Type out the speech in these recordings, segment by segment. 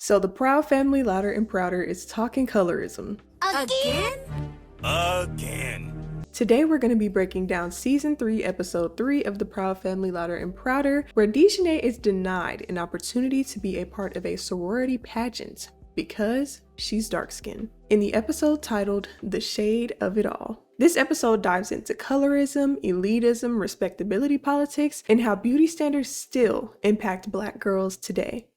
So the Proud Family Louder and Prouder is talking colorism. Again? Today we're going to be breaking down Season 3, Episode 3 of the Proud Family Louder and Prouder, where Dijonay is denied an opportunity to be a part of a sorority pageant because she's dark-skinned. In the episode titled The Shade of It All. This episode dives into colorism, elitism, respectability politics, and how beauty standards still impact Black girls today.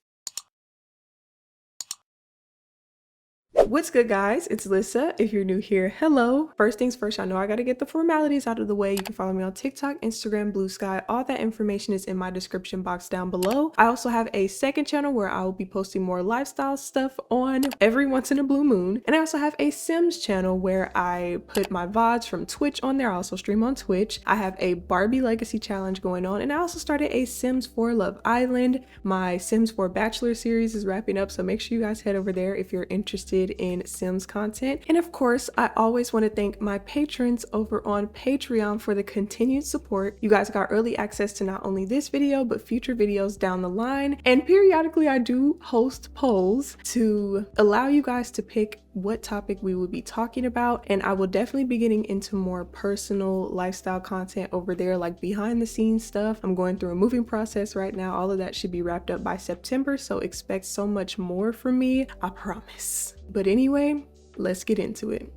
What's good, guys? It's Alissa. If you're new here, hello. First things first, I know I gotta get the formalities out of the way. You can follow me on TikTok, Instagram, Blue Sky. All that information is in my description box down below. I also have a second channel where I will be posting more lifestyle stuff on every once in a blue moon. And I also have a Sims channel where I put my VODs from Twitch on there. I also stream on Twitch. I have a Barbie Legacy Challenge going on. And I also started a Sims 4 Love Island. My Sims 4 Bachelor series is wrapping up, so make sure you guys head over there if you're interested in Sims content. And of course, I always want to thank my patrons over on Patreon for the continued support. You guys got early access to not only this video but future videos down the line, and periodically I do host polls to allow you guys to pick what topic we will be talking about, and I will definitely be getting into more personal lifestyle content over there, like behind the scenes stuff. I'm going through a moving process right now. All of that should be wrapped up by September, so expect so much more from me, I promise. But anyway, let's get into it.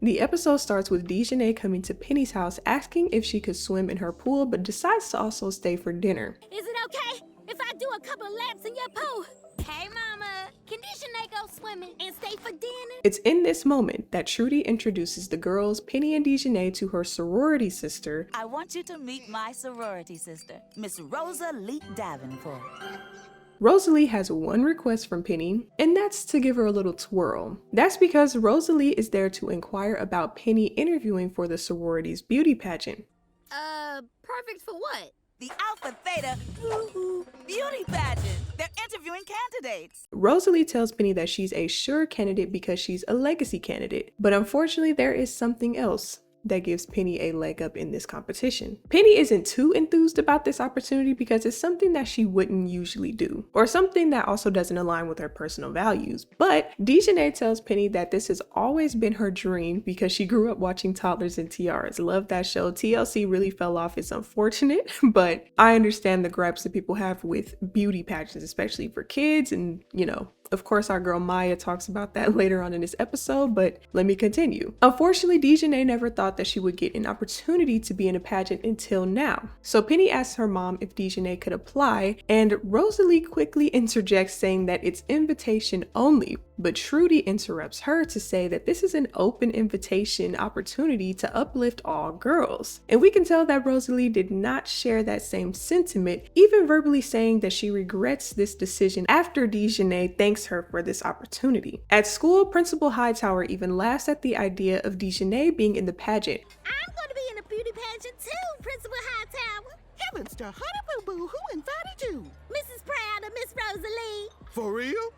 The episode starts with Dijonay coming to Penny's house asking if she could swim in her pool, but decides to also stay for dinner. Is it okay if I do a couple of laps in your pool? Hey mama, can Dijonay go swimming and stay for dinner? It's in this moment that Trudy introduces the girls, Penny and Dijonay, to her sorority sister. I want you to meet my sorority sister, Miss Rosalie Davenport. Rosalie has one request from Penny, and that's to give her a little twirl. That's because Rosalie is there to inquire about Penny interviewing for the sorority's beauty pageant. Perfect for what? The Alpha Theta beauty pageant. They're interviewing candidates. Rosalie tells Penny that she's a sure candidate because she's a legacy candidate, but unfortunately there is something else that gives Penny a leg up in this competition. Penny isn't too enthused about this opportunity because it's something that she wouldn't usually do, or something that also doesn't align with her personal values. But Dijonay tells Penny that this has always been her dream because she grew up watching Toddlers and Tiaras. Love that show. TLC really fell off. It's unfortunate, but I understand the gripes that people have with beauty pageants, especially for kids. And you know, of course, our girl Maya talks about that later on in this episode, but let me continue. Unfortunately, Dijonay never thought that she would get an opportunity to be in a pageant until now. So Penny asks her mom if Dijonay could apply, and Rosalie quickly interjects saying that it's invitation only, but Trudy interrupts her to say that this is an open invitation opportunity to uplift all girls. And we can tell that Rosalie did not share that same sentiment, even verbally saying that she regrets this decision after Dijonay thanks her for this opportunity. At school, Principal Hightower even laughs at the idea of Dijonay being in the pageant. I'm gonna be in a beauty pageant too, Principal Hightower. Heavens to honey boo boo, who invited you? Mrs. Proud and Miss Rosalie. For real?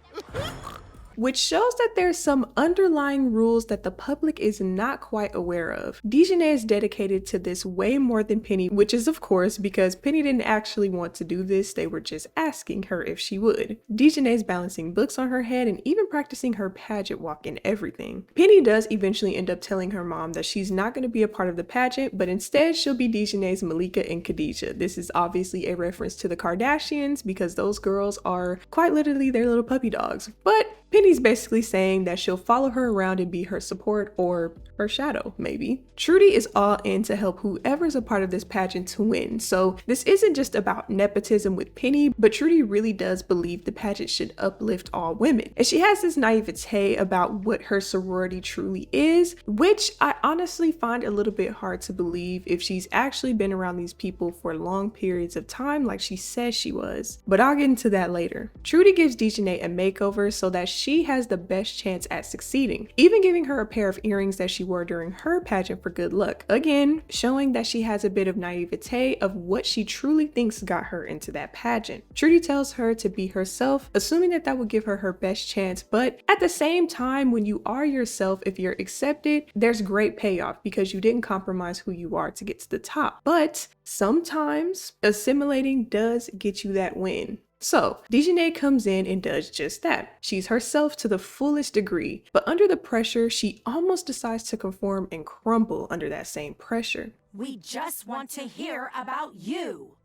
Which shows that there's some underlying rules that the public is not quite aware of. Dijonay is dedicated to this way more than Penny, which is of course because Penny didn't actually want to do this, they were just asking her if she would. Dijonay's balancing books on her head and even practicing her pageant walk and everything. Penny does eventually end up telling her mom that she's not going to be a part of the pageant, but instead she'll be Dijonay's Malika and Khadijah. This is obviously a reference to the Kardashians because those girls are quite literally their little puppy dogs. But Penny's basically saying that she'll follow her around and be her support, or her shadow, maybe. Trudy is all in to help whoever's a part of this pageant to win. So this isn't just about nepotism with Penny, but Trudy really does believe the pageant should uplift all women. And she has this naivete about what her sorority truly is, which I honestly find a little bit hard to believe if she's actually been around these people for long periods of time like she says she was. But I'll get into that later. Trudy gives Dijonay a makeover so that she has the best chance at succeeding, even giving her a pair of earrings that she wore during her pageant for good luck. Again, showing that she has a bit of naivete of what she truly thinks got her into that pageant. Trudy tells her to be herself, assuming that that would give her her best chance, but at the same time, when you are yourself, if you're accepted, there's great payoff because you didn't compromise who you are to get to the top. But sometimes assimilating does get you that win. So Dijonay comes in and does just that. She's herself to the fullest degree, but under the pressure, she almost decides to conform and crumble under that same pressure. We just want to hear about you.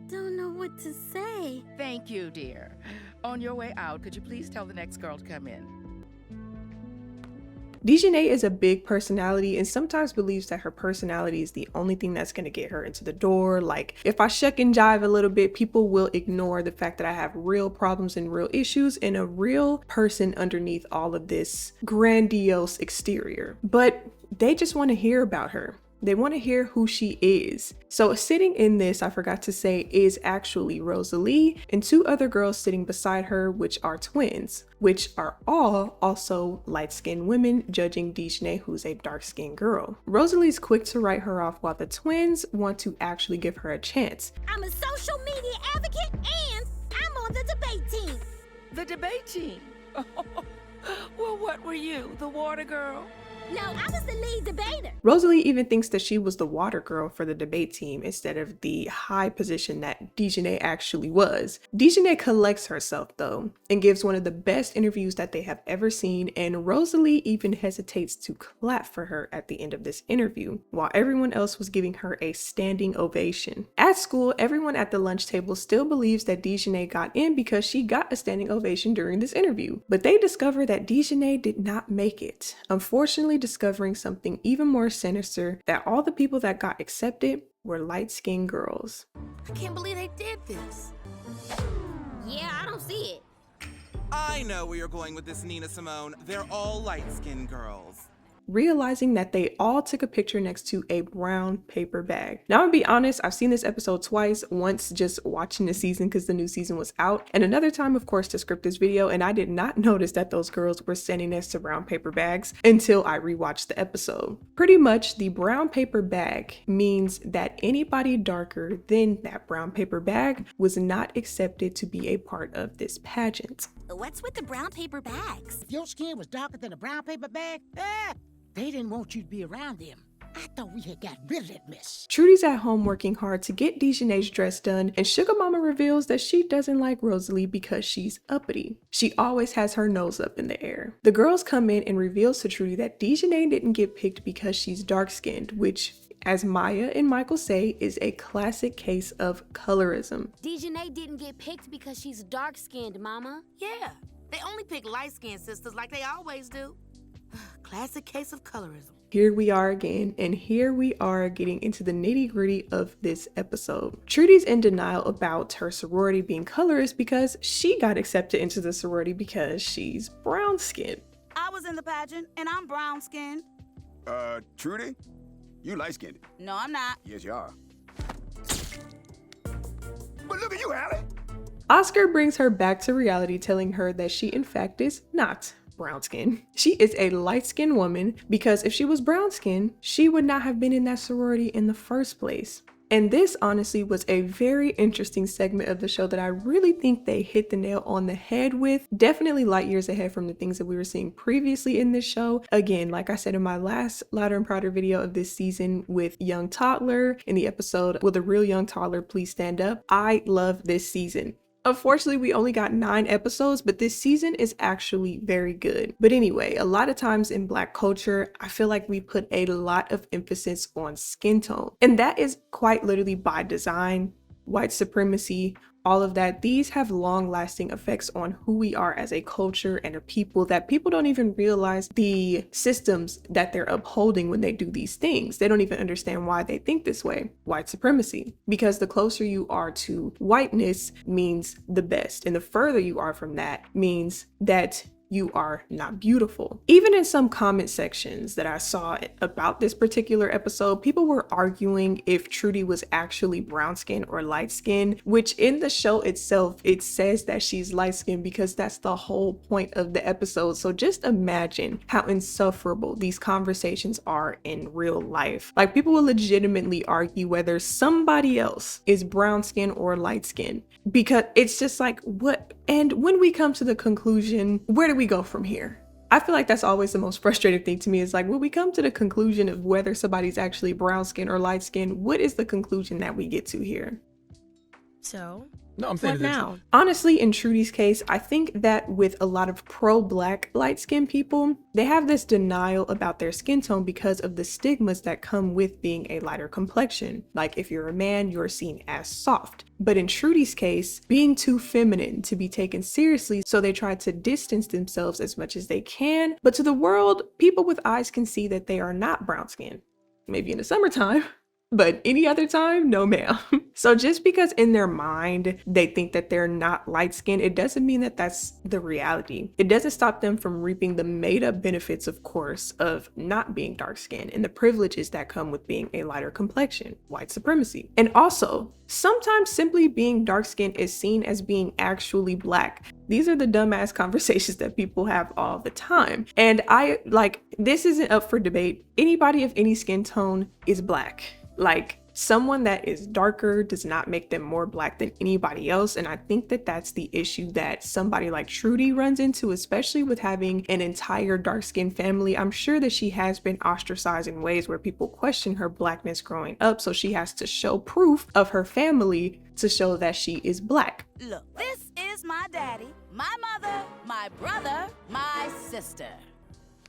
Don't know what to say. Thank you, dear. On your way out, could you please tell the next girl to come in? Dijonay is a big personality and sometimes believes that her personality is the only thing that's going to get her into the door. Like, if I shuck and jive a little bit, people will ignore the fact that I have real problems and real issues and a real person underneath all of this grandiose exterior. But they just want to hear about her. They want to hear who she is. So sitting in this, I forgot to say, is actually Rosalie and two other girls sitting beside her, which are twins, which are all also light-skinned women, judging Dijonay, who's a dark-skinned girl. Rosalie's quick to write her off while the twins want to actually give her a chance. I'm a social media advocate and I'm on the debate team. The debate team? Well, what were you, the water girl? No, I was the lead debater. Rosalie even thinks that she was the water girl for the debate team instead of the high position that Dijonay actually was. Dijonay collects herself though and gives one of the best interviews that they have ever seen, and Rosalie even hesitates to clap for her at the end of this interview, while everyone else was giving her a standing ovation. At school, everyone at the lunch table still believes that Dijonay got in because she got a standing ovation during this interview, but they discover that Dijonay did not make it. Unfortunately, discovering something even more sinister, that all the people that got accepted were light-skinned girls. I can't believe they did this. Yeah, I don't see it. I know where you're going with this, Nina Simone. They're all light-skinned girls. Realizing that they all took a picture next to a brown paper bag. Now, I'm gonna be honest, I've seen this episode twice, once just watching the season because the new season was out, and another time, of course, to script this video, and I did not notice that those girls were standing next to brown paper bags until I rewatched the episode. Pretty much, the brown paper bag means that anybody darker than that brown paper bag was not accepted to be a part of this pageant. What's with the brown paper bags? If your skin was darker than a brown paper bag, they didn't want you to be around them. I thought we had got rid of that mess. Trudy's at home working hard to get Dijonay's dress done, and Sugar Mama reveals that she doesn't like Rosalie because she's uppity. She always has her nose up in the air. The girls come in and reveals to Trudy that Dijonay didn't get picked because she's dark-skinned, which, as Maya and Michael say, is a classic case of colorism. Dijonay didn't get picked because she's dark-skinned, Mama. Yeah, they only pick light-skinned sisters like they always do. Classic case of colorism. Here we are again, and here we are getting into the nitty-gritty of this episode. Trudy's in denial about her sorority being colorist because she got accepted into the sorority because she's brown-skinned. I was in the pageant and I'm brown-skinned. Trudy? You light-skinned. No, I'm not. Yes, you are. But look at you, Allie. Oscar brings her back to reality, telling her that she in fact is not brown skin. She is a light-skinned woman because if she was brown skin, she would not have been in that sorority in the first place. And this honestly was a very interesting segment of the show that I really think they hit the nail on the head with. Definitely light years ahead from the things that we were seeing previously in this show. Again, like I said in my last Louder and Prouder video of this season with Young Toddler in the episode, Will the Real Young Toddler Please Stand Up? I love this season. Unfortunately, we only got 9 episodes, but this season is actually very good. But anyway, a lot of times in Black culture, I feel like we put a lot of emphasis on skin tone. And that is quite literally by design. White supremacy, all of that, these have long-lasting effects on who we are as a culture and a people, that people don't even realize the systems that they're upholding when they do these things. They don't even understand why they think this way. White supremacy, because the closer you are to whiteness means the best, and the further you are from that means that you are not beautiful. Even in some comment sections that I saw about this particular episode, people were arguing if Trudy was actually brown skinned or light skinned, which in the show itself, it says that she's light skinned because that's the whole point of the episode. So just imagine how insufferable these conversations are in real life. Like, people will legitimately argue whether somebody else is brown skinned or light skinned, because it's just like, what? And when we come to the conclusion, where do we go from here? I feel like that's always the most frustrating thing to me is like, when we come to the conclusion of whether somebody's actually brown skin or light skin, what is the conclusion that we get to here? So, No, I'm saying what now? Honestly, in Trudy's case, I think that with a lot of pro-black light-skinned people, they have this denial about their skin tone because of the stigmas that come with being a lighter complexion. Like if you're a man, you're seen as soft. But in Trudy's case, being too feminine to be taken seriously, so they try to distance themselves as much as they can. But to the world, people with eyes can see that they are not brown skinned. Maybe in the summertime. But any other time, no ma'am. So just because in their mind they think that they're not light skinned, it doesn't mean that that's the reality. It doesn't stop them from reaping the made up benefits, of course, of not being dark skinned and the privileges that come with being a lighter complexion, white supremacy. And also, sometimes simply being dark skinned is seen as being actually black. These are the dumbass conversations that people have all the time. And this isn't up for debate. Anybody of any skin tone is black. Like, someone that is darker does not make them more black than anybody else. And I think that that's the issue that somebody like Trudy runs into, especially with having an entire dark-skinned family. I'm sure that she has been ostracized in ways where people question her blackness growing up. So she has to show proof of her family to show that she is black. Look, this is my daddy, my mother, my brother, my sister.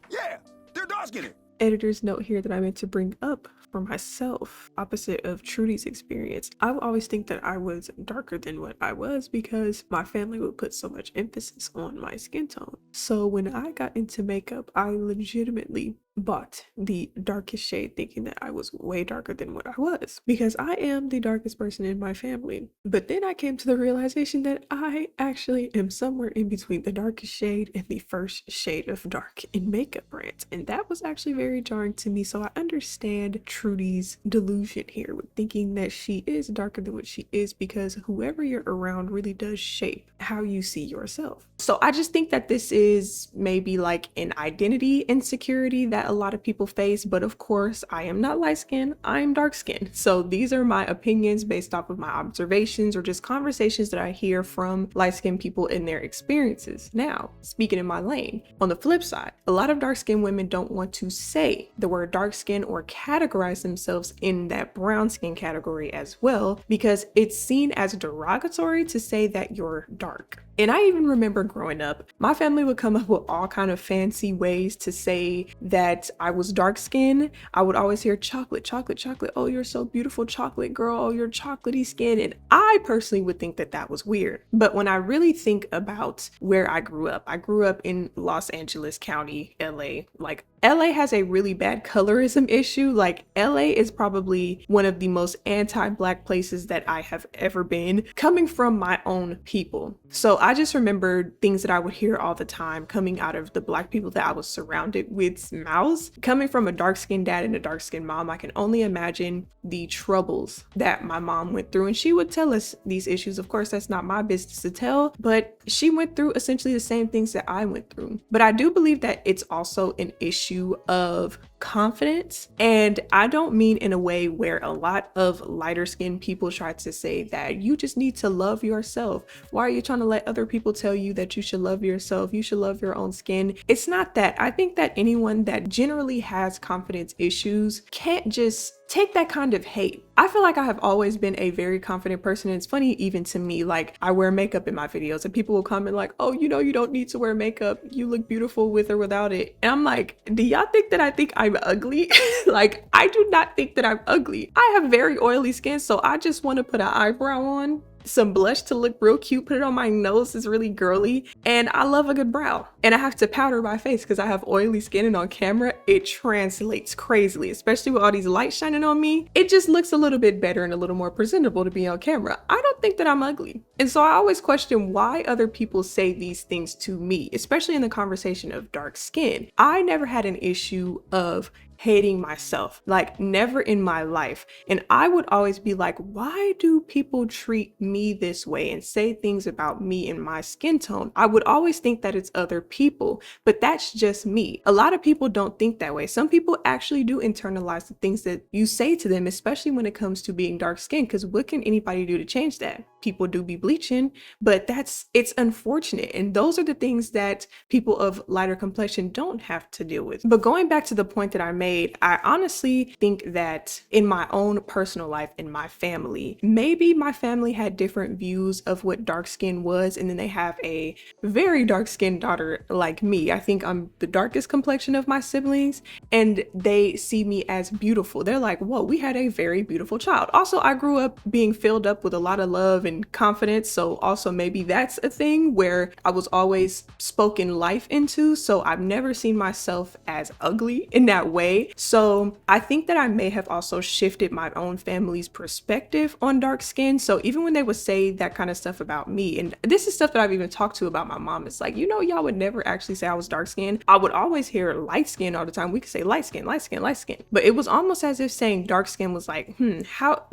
Yeah, they're dark-skinned. Editor's note here that I meant to bring up for myself, opposite of Trudy's experience. I would always think that I was darker than what I was because my family would put so much emphasis on my skin tone. So when I got into makeup, I legitimately bought the darkest shade thinking that I was way darker than what I was because I am the darkest person in my family. But then I came to the realization that I actually am somewhere in between the darkest shade and the first shade of dark in makeup brands. And that was actually very jarring to me. So I understand Trudy's delusion here with thinking that she is darker than what she is because whoever you're around really does shape how you see yourself. So I just think that this is maybe like an identity insecurity that a lot of people face, but of course I am not light skinned, I'm dark skinned. So these are my opinions based off of my observations or just conversations that I hear from light skinned people in their experiences. Now, speaking in my lane, on the flip side, a lot of dark skinned women don't want to say the word dark skin or categorize themselves in that brown skin category as well because it's seen as derogatory to say that you're dark. And I even remember growing up, my family would come up with all kind of fancy ways to say that I was dark skinned. I would always hear chocolate, chocolate, chocolate. Oh, you're so beautiful, chocolate girl. Oh, you're chocolatey skin. And I personally would think that that was weird. But when I really think about where I grew up in Los Angeles County, LA. Like, LA has a really bad colorism issue. Like, LA is probably one of the most anti-black places that I have ever been, coming from my own people. So I just remember things that I would hear all the time coming out of the black people that I was surrounded with mouths. Coming from a dark-skinned dad and a dark-skinned mom, I can only imagine the troubles that my mom went through. And she would tell us these issues. Of course, that's not my business to tell, but she went through essentially the same things that I went through. But I do believe that it's also an issue of confidence. And I don't mean in a way where a lot of lighter skinned people try to say that you just need to love yourself. Why are you trying to let other people tell you that you should love yourself? You should love your own skin. It's not that. I think that anyone that generally has confidence issues can't just take that kind of hate. I feel like I have always been a very confident person. And it's funny even to me, like I wear makeup in my videos and people will comment like, oh, you know, you don't need to wear makeup. You look beautiful with or without it. And I'm like, do y'all think that I think I'm ugly? Like, I do not think that I'm ugly. I have very oily skin, so I just want to put an eyebrow on, some blush to look real cute, put it on my nose, is really girly, and I love a good brow. And I have to powder my face because I have oily skin, and on camera it translates crazily, especially with all these lights shining on me. It just looks a little bit better and a little more presentable to be on camera. I don't think that I'm ugly. And so I always question why other people say these things to me, especially in the conversation of dark skin. I never had an issue of hating myself, like never in my life. And I would always be like, why do people treat me this way and say things about me and my skin tone? I would always think that it's other people, but that's just me. A lot of people don't think that way. Some people actually do internalize the things that you say to them, especially when it comes to being dark skinned, because what can anybody do to change that? people do be bleaching, but it's unfortunate. And those are the things that people of lighter complexion don't have to deal with. But going back to the point that I made, I honestly think that in my own personal life, in my family, maybe my family had different views of what dark skin was, and then they have a very dark skinned daughter like me. I think I'm the darkest complexion of my siblings, and they see me as beautiful. They're like, whoa, we had a very beautiful child. Also, I grew up being filled up with a lot of love and confidence, so also maybe that's a thing where I was always spoken life into, so I've never seen myself as ugly in that way. So I think that I may have also shifted my own family's perspective on dark skin. So even when they would say that kind of stuff about me, and this is stuff that I've even talked to about my mom, it's like, you know, y'all would never actually say I was dark skinned. I would always hear light skin all the time. We could say light skin, light skin, light skin, but it was almost as if saying dark skin was like, how,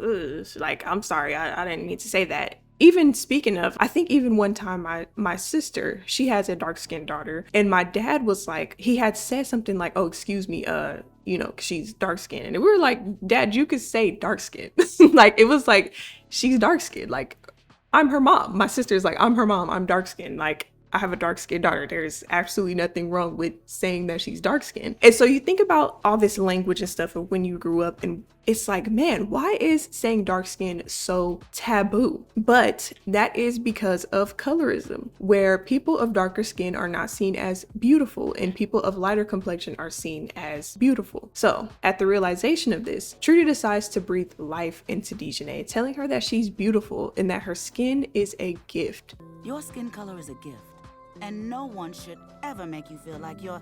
like, I'm sorry, I didn't mean to say that. Even speaking of, I think even one time my sister, she has a dark skinned daughter, and my dad was like, he had said something like, oh, excuse me, you know, she's dark skinned. And we were like, Dad, you could say dark skinned. Like, it was like, she's dark skinned. Like, I'm her mom. My sister's like, I'm her mom. I'm dark skinned. Like, I have a dark skinned daughter. There's absolutely nothing wrong with saying that she's dark skinned. And so you think about all this language and stuff of when you grew up, and it's like, man, why is saying dark skin so taboo? But that is because of colorism, where people of darker skin are not seen as beautiful and people of lighter complexion are seen as beautiful. So at the realization of this, Trudy decides to breathe life into Dijonay, telling her that she's beautiful and that her skin is a gift. Your skin color is a gift, and no one should ever make you feel like you're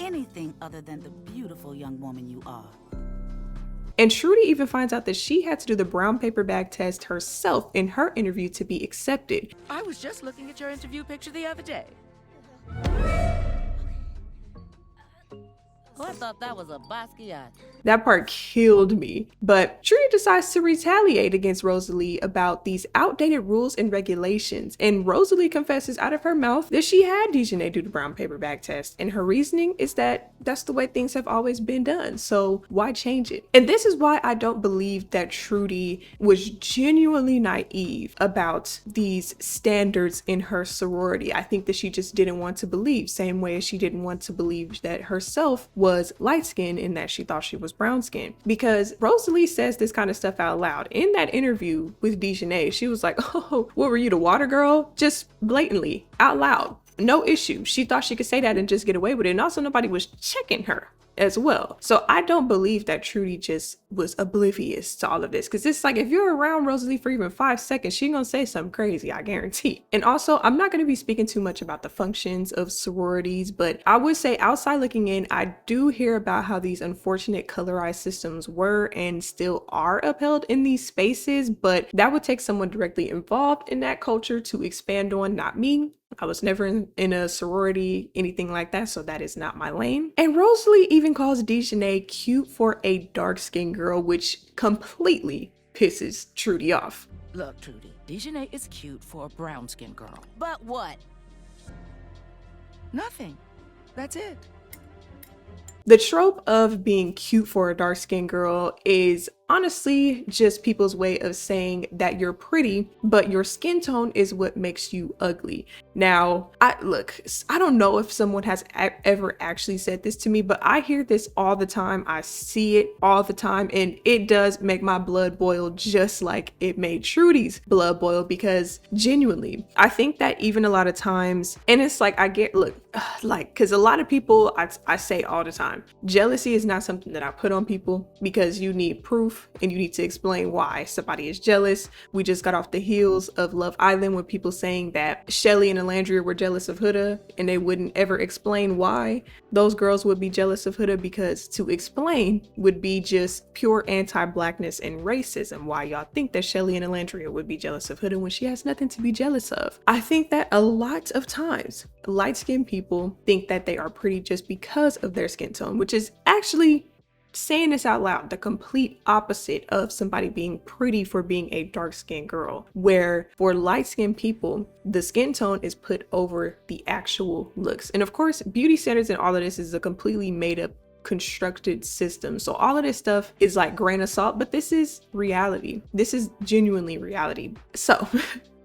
anything other than the beautiful young woman you are. And Trudy even finds out that she had to do the brown paper bag test herself in her interview to be accepted. I was just looking at your interview picture the other day. Oh, I thought that was a Basquiat. That part killed me. But Trudy decides to retaliate against Rosalie about these outdated rules and regulations. And Rosalie confesses out of her mouth that she had Dijonay do the brown paper bag test. And her reasoning is that that's the way things have always been done. So why change it? And this is why I don't believe that Trudy was genuinely naive about these standards in her sorority. I think that she just didn't want to believe, same way as she didn't want to believe that herself was light skinned and that she thought she was brown skinned. Because Rosalie says this kind of stuff out loud. In that interview with Dijonay, she was like, oh, what were you, the water girl? Just blatantly, out loud. No issue. She thought she could say that and just get away with it. And also nobody was checking her as well. So I don't believe that Trudy just was oblivious to all of this, because it's like, if you're around Rosalie for even 5 seconds, she's gonna say something crazy, I guarantee. And also, I'm not gonna be speaking too much about the functions of sororities, but I would say outside looking in, I do hear about how these unfortunate colorized systems were and still are upheld in these spaces, but that would take someone directly involved in that culture to expand on, not me. I was never in a sorority, anything like that, so that is not my lane. And Rosalie even calls Dijonay cute for a dark-skinned girl, which completely pisses Trudy off. Look, Trudy, Dijonay is cute for a brown-skinned girl. But what? Nothing. That's it. The trope of being cute for a dark-skinned girl is honestly just people's way of saying that you're pretty, but your skin tone is what makes you ugly. Now, I don't know if someone has ever actually said this to me, but I hear this all the time. I see it all the time, and it does make my blood boil, just like it made Trudy's blood boil, because genuinely, I think that even a lot of times, and it's like, because a lot of people, I say all the time, jealousy is not something that I put on people, because you need proof and you need to explain why somebody is jealous. We just got off the heels of Love Island with people saying that Shelly and Alandria were jealous of Huda, and they wouldn't ever explain why those girls would be jealous of Huda, because to explain would be just pure anti-blackness and racism. Why y'all think that Shelly and Alandria would be jealous of Huda when she has nothing to be jealous of? I think that a lot of times light-skinned people think that they are pretty just because of their skin tone, which is actually, saying this out loud, the complete opposite of somebody being pretty for being a dark-skinned girl, where for light-skinned people, the skin tone is put over the actual looks. And of course, beauty standards and all of this is a completely made up constructed system. So all of this stuff is like grain of salt, but this is reality. This is genuinely reality. So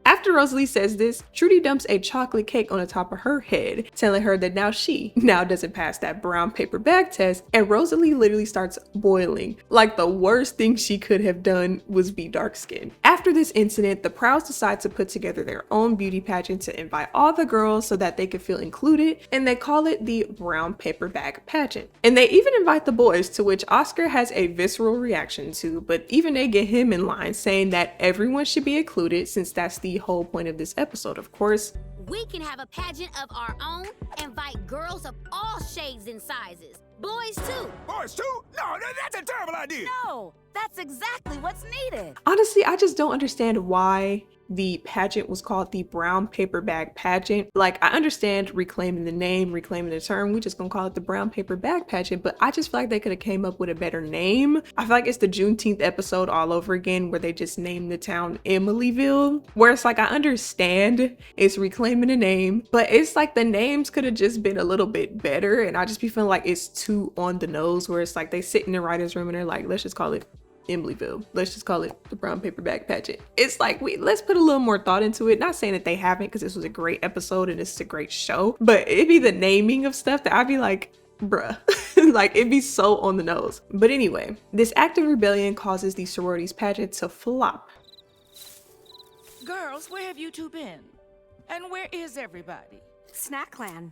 after Rosalie says this, Trudy dumps a chocolate cake on the top of her head, telling her that she doesn't pass that brown paper bag test, and Rosalie literally starts boiling. Like the worst thing she could have done was be dark skinned. After this incident, the Prouds decide to put together their own beauty pageant to invite all the girls so that they could feel included, and they call it the brown paper bag pageant. And they even invite the boys, to which Oscar has a visceral reaction to, but even they get him in line, saying that everyone should be included since that's the whole point of this episode, of course. We can have a pageant of our own, invite girls of all shades and sizes. Boys too. Boys too? No, that's a terrible idea. No, that's exactly what's needed. Honestly, I just don't understand why the pageant was called the brown paper bag pageant. Like, I understand reclaiming the name, reclaiming the term, we just gonna call it the brown paper bag pageant, but I just feel like they could have came up with a better name. I feel like it's the Juneteenth episode all over again, where they just named the town Emilyville, where it's like, I understand it's reclaiming the name, but it's like the names could have just been a little bit better, and I just be feeling like it's too on the nose, where it's like they sit in the writer's room and they're like, let's just call it Emilyville. Let's just call it the brown paper bag pageant. It's like, let's put a little more thought into it. Not saying that they haven't, because this was a great episode and it's a great show, but it'd be the naming of stuff that I'd be like, bruh. Like, it'd be so on the nose. But anyway, this act of rebellion causes the sororities pageant to flop. Girls, where have you two been? And where is everybody? Snack Clan.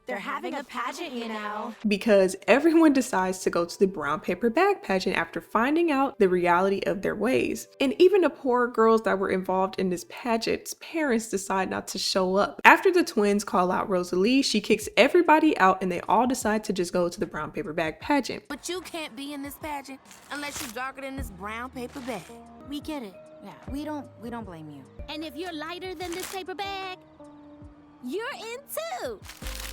They're having a pageant, you know. Because everyone decides to go to the brown paper bag pageant after finding out the reality of their ways. And even the poor girls that were involved in this pageant's parents decide not to show up. After the twins call out Rosalie, she kicks everybody out and they all decide to just go to the brown paper bag pageant. But you can't be in this pageant unless you're darker than this brown paper bag. We get it. Yeah, we don't blame you. And if you're lighter than this paper bag, you're in too.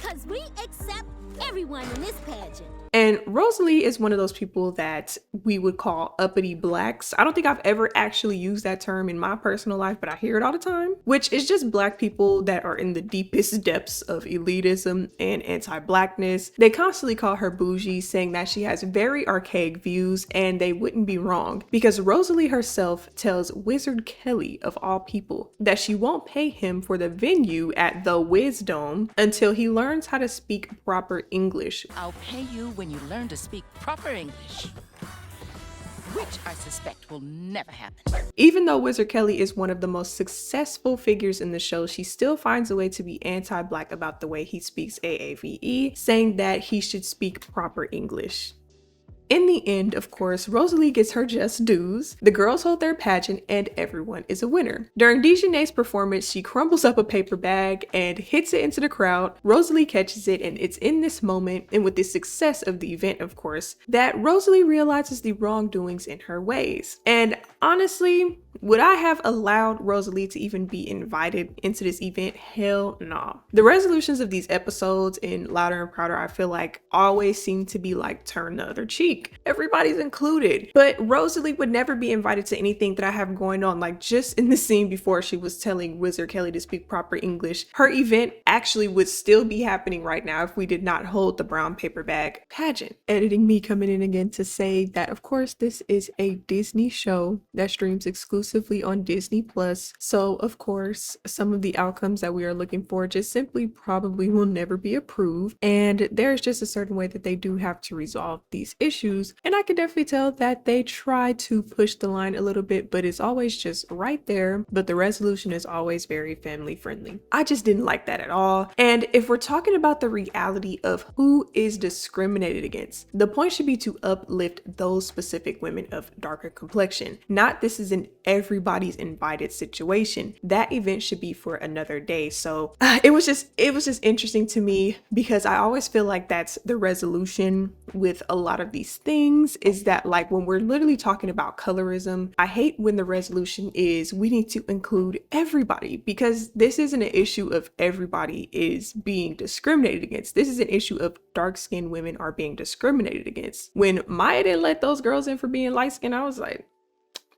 Cause we accept everyone in this pageant. And Rosalie is one of those people that we would call uppity blacks. I don't think I've ever actually used that term in my personal life, but I hear it all the time, which is just black people that are in the deepest depths of elitism and anti-blackness. They constantly call her bougie, saying that she has very archaic views, and they wouldn't be wrong, because Rosalie herself tells Wizard Kelly, of all people, that she won't pay him for the venue at the Wisdom until he learns how to speak proper English. I'll pay you when you learn to speak proper English, which I suspect will never happen. Even though Wizard Kelly is one of the most successful figures in the show, she still finds a way to be anti-black about the way he speaks AAVE, saying that he should speak proper English. In the end, of course, Rosalie gets her just dues, the girls hold their pageant, and everyone is a winner. During Dijonay's performance, she crumbles up a paper bag and hits it into the crowd. Rosalie catches it, and it's in this moment, and with the success of the event, of course, that Rosalie realizes the wrongdoings in her ways. And honestly, would I have allowed Rosalie to even be invited into this event? Hell no. The resolutions of these episodes in Louder and Prouder, I feel like, always seem to be like, turn the other cheek. Everybody's included. But Rosalie would never be invited to anything that I have going on. Like, just in the scene before she was telling Wizard Kelly to speak proper English, her event actually would still be happening right now if we did not hold the brown paper bag pageant. Editing me coming in again to say that, of course, this is a Disney show that streams exclusively on Disney Plus. So of course, some of the outcomes that we are looking for just simply probably will never be approved. And there's just a certain way that they do have to resolve these issues. And I can definitely tell that they try to push the line a little bit, but it's always just right there. But the resolution is always very family friendly. I just didn't like that at all. And if we're talking about the reality of who is discriminated against, the point should be to uplift those specific women of darker complexion. Not this is an everybody's invited situation. That event should be for another day. So it was just interesting to me, because I always feel like that's the resolution with a lot of these things, is that like when we're literally talking about colorism, I hate when the resolution is we need to include everybody, because this isn't an issue of everybody is being discriminated against. This is an issue of dark-skinned women are being discriminated against. When Maya didn't let those girls in for being light-skinned, I was like,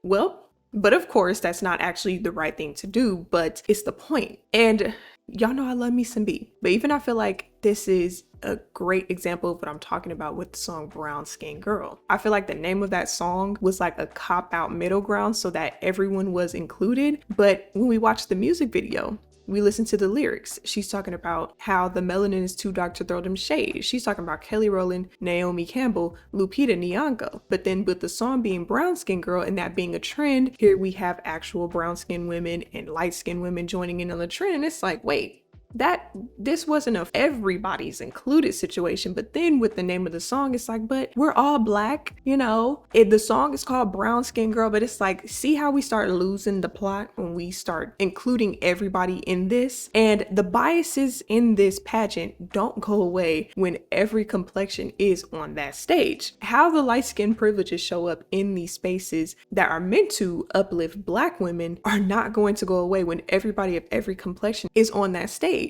well, but of course, that's not actually the right thing to do, but it's the point. And y'all know I love me some B, but even I feel like this is a great example of what I'm talking about with the song Brown Skin Girl. I feel like the name of that song was like a cop-out middle ground so that everyone was included. But when we watched the music video, we listen to the lyrics. She's talking about how the melanin is too dark to throw them shade. She's talking about Kelly Rowland, Naomi Campbell, Lupita Nyong'o. But then with the song being Brown Skin Girl and that being a trend, here we have actual brown skin women and light skin women joining in on the trend. And it's like, wait, this wasn't a everybody's included situation. But then with the name of the song, it's like, but we're all black, you know. The song is called Brown Skin Girl, but it's like, see how we start losing the plot when we start including everybody in this? And the biases in this pageant don't go away when every complexion is on that stage. How the light skin privileges show up in these spaces that are meant to uplift black women are not going to go away when everybody of every complexion is on that stage.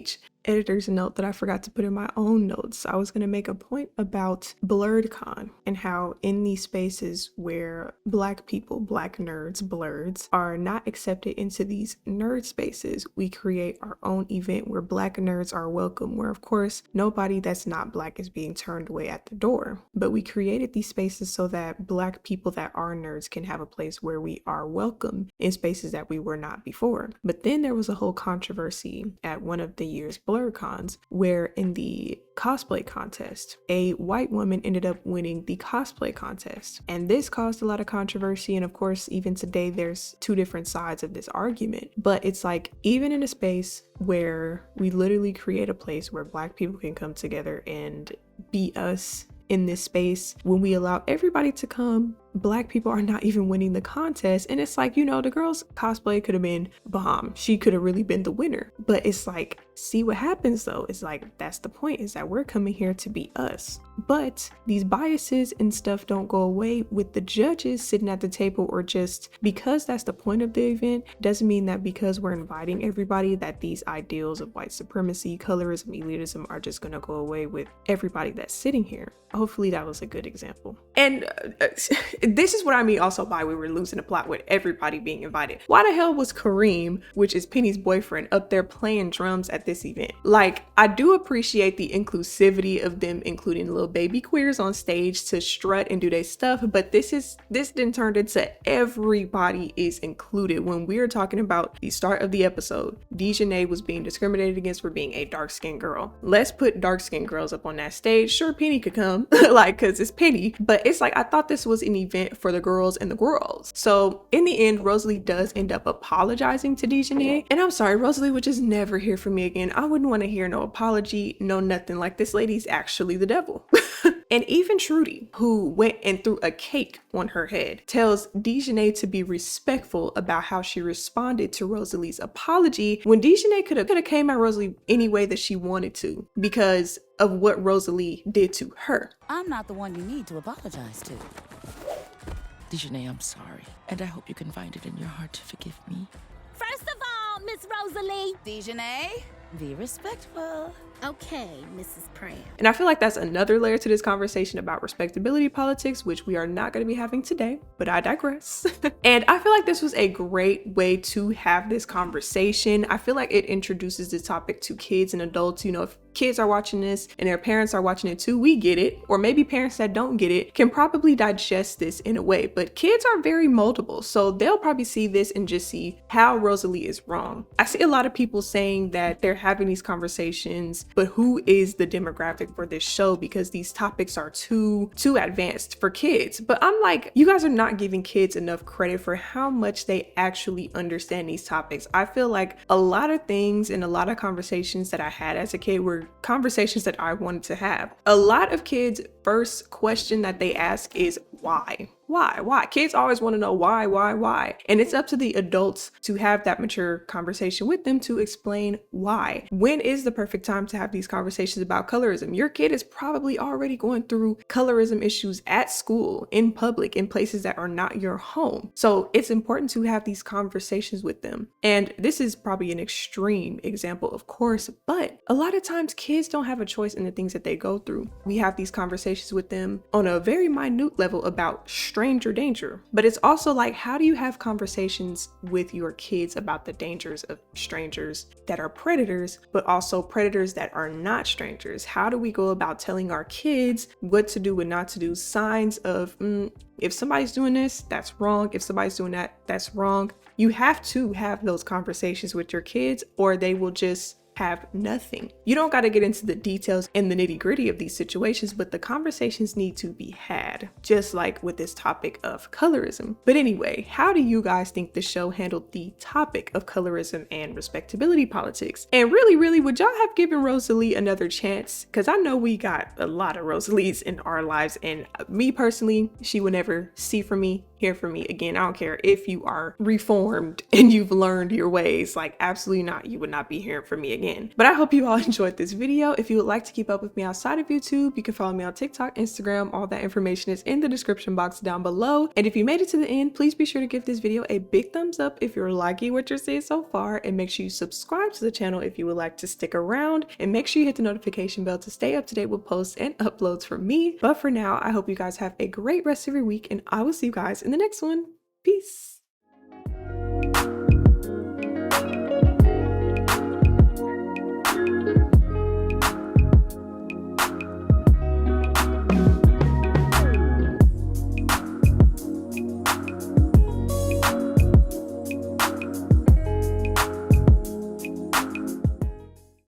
Editor's note that I forgot to put in my own notes. I was going to make a point about 𝙈𝙪𝙨𝙘𝙧 and how in these spaces where black people, black nerds, blurs, are not accepted into these nerd spaces, we create our own event where black nerds are welcome, where of course nobody that's not black is being turned away at the door. But we created these spaces so that black people that are nerds can have a place where we are welcome in spaces that we were not before. But then there was a whole controversy at one of the year's BlurCons, where in the cosplay contest, a white woman ended up winning the cosplay contest. And this caused a lot of controversy. And of course, even today, there's two different sides of this argument. But it's like, even in a space where we literally create a place where black people can come together and be us in this space, when we allow everybody to come, black people are not even winning the contest. And it's like, you know, the girl's cosplay could have been bomb. She could have really been the winner. But it's like, see what happens though. It's like, that's the point, is that we're coming here to be us. But these biases and stuff don't go away with the judges sitting at the table, or just because that's the point of the event doesn't mean that because we're inviting everybody that these ideals of white supremacy, colorism, elitism are just gonna go away with everybody that's sitting here. Hopefully that was a good example. And this is what I mean also by we were losing the plot with everybody being invited. Why the hell was Kareem, which is Penny's boyfriend, up there playing drums at this event? Like, I do appreciate the inclusivity of them including little baby queers on stage to strut and do their stuff, but this then turned into everybody is included. When we were talking about the start of the episode, Dijonay was being discriminated against for being a dark-skinned girl. Let's put dark-skinned girls up on that stage. Sure, Penny could come, like, cause it's Penny, but it's like, I thought this was an event for the girls and the girls. So in the end, Rosalie does end up apologizing to Dijonay. And I'm sorry, Rosalie would just never hear from me again. I wouldn't want to hear no apology, no nothing. Like, this lady's actually the devil. And even Trudy, who went and threw a cake on her head, tells Dijonay to be respectful about how she responded to Rosalie's apology, when Dijonay could have came at Rosalie any way that she wanted to because of what Rosalie did to her. I'm not the one you need to apologize to. Dijonay, I'm sorry, and I hope you can find it in your heart to forgive me. First of all, Miss Rosalie. Dijonay, be respectful. Okay, Mrs. Pram. And I feel like that's another layer to this conversation about respectability politics, which we are not going to be having today, but I digress. And I feel like this was a great way to have this conversation. I feel like it introduces the topic to kids and adults. You know, if kids are watching this and their parents are watching it too, we get it. Or maybe parents that don't get it can probably digest this in a way, but kids are very moldable. So they'll probably see this and just see how Rosalie is wrong. I see a lot of people saying that they're having these conversations, but who is the demographic for this show? Because these topics are too advanced for kids. But I'm like, you guys are not giving kids enough credit for how much they actually understand these topics. I feel like a lot of things and a lot of conversations that I had as a kid were conversations that I wanted to have. A lot of kids' first question that they ask is why? Why? Kids always want to know why? And it's up to the adults to have that mature conversation with them to explain why. When is the perfect time to have these conversations about colorism? Your kid is probably already going through colorism issues at school, in public, in places that are not your home. So it's important to have these conversations with them. And this is probably an extreme example, of course, but a lot of times kids don't have a choice in the things that they go through. We have these conversations with them on a very minute level about stress stranger danger. But it's also like, how do you have conversations with your kids about the dangers of strangers that are predators, but also predators that are not strangers? How do we go about telling our kids what to do and not to do? Signs of, if somebody's doing this, that's wrong. If somebody's doing that, that's wrong. You have to have those conversations with your kids, or they will just have nothing. You don't got to get into the details and the nitty-gritty of these situations, but the conversations need to be had, just like with this topic of colorism. But anyway, how do you guys think the show handled the topic of colorism and respectability politics? And really, would y'all have given Rosalie another chance? Because I know we got a lot of Rosalies in our lives, and me personally, she would never see from me, hear from me again. I don't care if you are reformed and you've learned your ways, like absolutely not. You would not be hearing from me again. But I hope you all enjoyed this video. If you would like to keep up with me outside of YouTube, you can follow me on TikTok, Instagram. All that information is in the description box down below. And if you made it to the end, please be sure to give this video a big thumbs up if you're liking what you're seeing so far, and make sure you subscribe to the channel if you would like to stick around, and make sure you hit the notification bell to stay up to date with posts and uploads from me. But for now, I hope you guys have a great rest of your week, and I will see you guys in the next one. Peace.